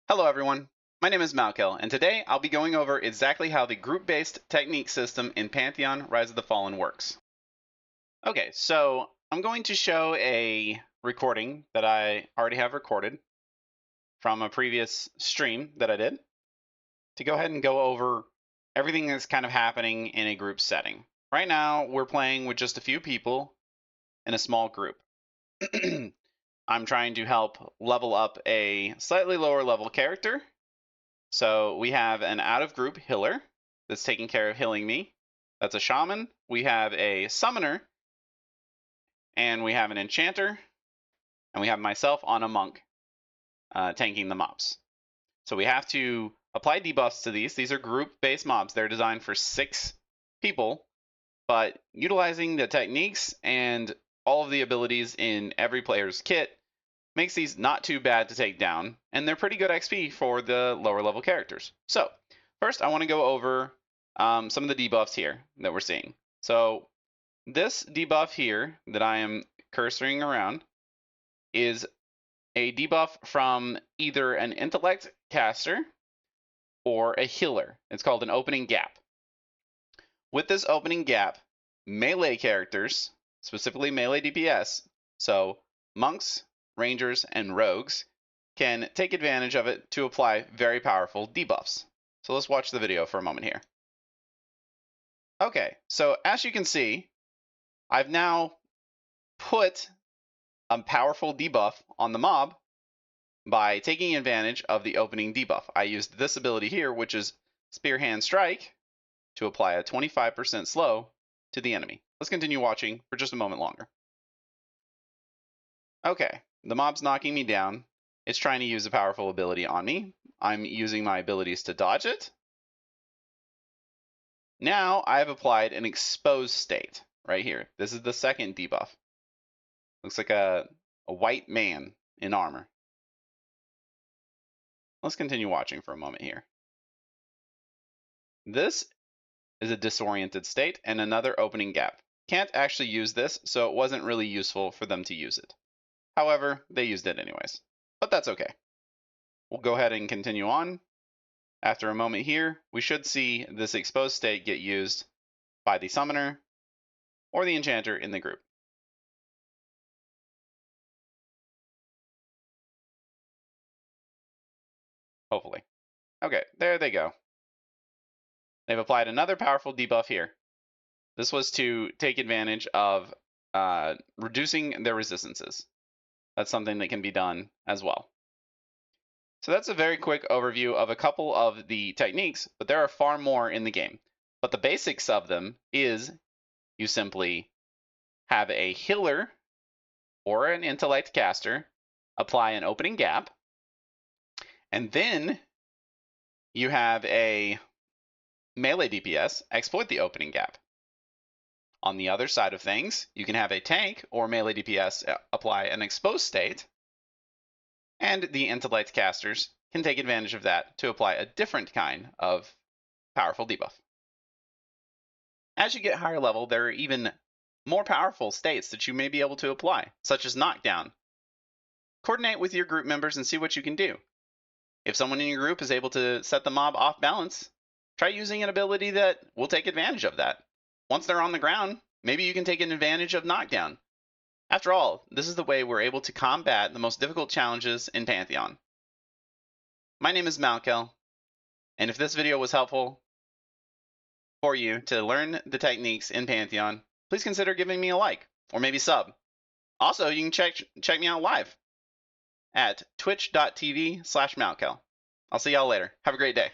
Hello everyone, my name is Malkel, and today I'll be going over exactly how the group-based technique system in Pantheon Rise of the Fallen works. Okay, so I'm going to show a recording that I already have recorded from a previous stream that I did to go ahead and go over everything that's kind of happening in a group setting. Right now, we're playing with just a few people in a small group. I'm trying to help level up a slightly lower level character. So we have an out-of-group healer that's taking care of healing me. That's a shaman. We have a summoner. And we have an enchanter. And we have myself on a monk tanking the mobs. So we have to apply debuffs to these. These are group-based mobs. They're designed for 6 people. But utilizing the techniques and all of the abilities in every player's kit makes these not too bad to take down, and they're pretty good XP for the lower level characters. So first I want to go over some of the debuffs here that we're seeing. So this debuff here that I am cursoring around is a debuff from either an intellect caster or a healer. It's called an opening gap. With this opening gap, melee characters, specifically melee DPS, so monks, rangers, and rogues, can take advantage of it to apply very powerful debuffs. So let's watch the video for a moment here. Okay, so as you can see, I've now put a powerful debuff on the mob by taking advantage of the opening debuff. I used this ability here, which is Spear Hand Strike, to apply a 25% slow to the enemy. Let's continue watching for just a moment longer. Okay, the mob's knocking me down. It's trying to use a powerful ability on me. I'm using my abilities to dodge it. Now I've applied an exposed state right here. This is the second debuff. Looks like a white man in armor. Let's continue watching for a moment here. This is a disoriented state and another opening gap. Can't actually use this, so it wasn't really useful for them to use it. However, they used it anyways, but that's okay. We'll go ahead and continue on. After a moment here, we should see this exposed state get used by the summoner or the enchanter in the group. Hopefully. Okay, there they go. They've applied another powerful debuff here. This was to take advantage of reducing their resistances. That's something that can be done as well. So that's a very quick overview of a couple of the techniques, but there are far more in the game. But the basics of them is you simply have a healer or an intellect caster apply an opening gap, and then you have a melee DPS exploit the opening gap. On the other side of things, you can have a tank or melee DPS apply an exposed state, and the intellect casters can take advantage of that to apply a different kind of powerful debuff. As you get higher level, there are even more powerful states that you may be able to apply, such as knockdown. Coordinate with your group members and see what you can do. If someone in your group is able to set the mob off balance, try using an ability that will take advantage of that. Once they're on the ground, maybe you can take an advantage of knockdown. After all, this is the way we're able to combat the most difficult challenges in Pantheon. My name is Malkel, and if this video was helpful for you to learn the techniques in Pantheon, please consider giving me a like, or maybe sub. Also, you can check me out live at twitch.tv/Malkel. I'll see y'all later. Have a great day.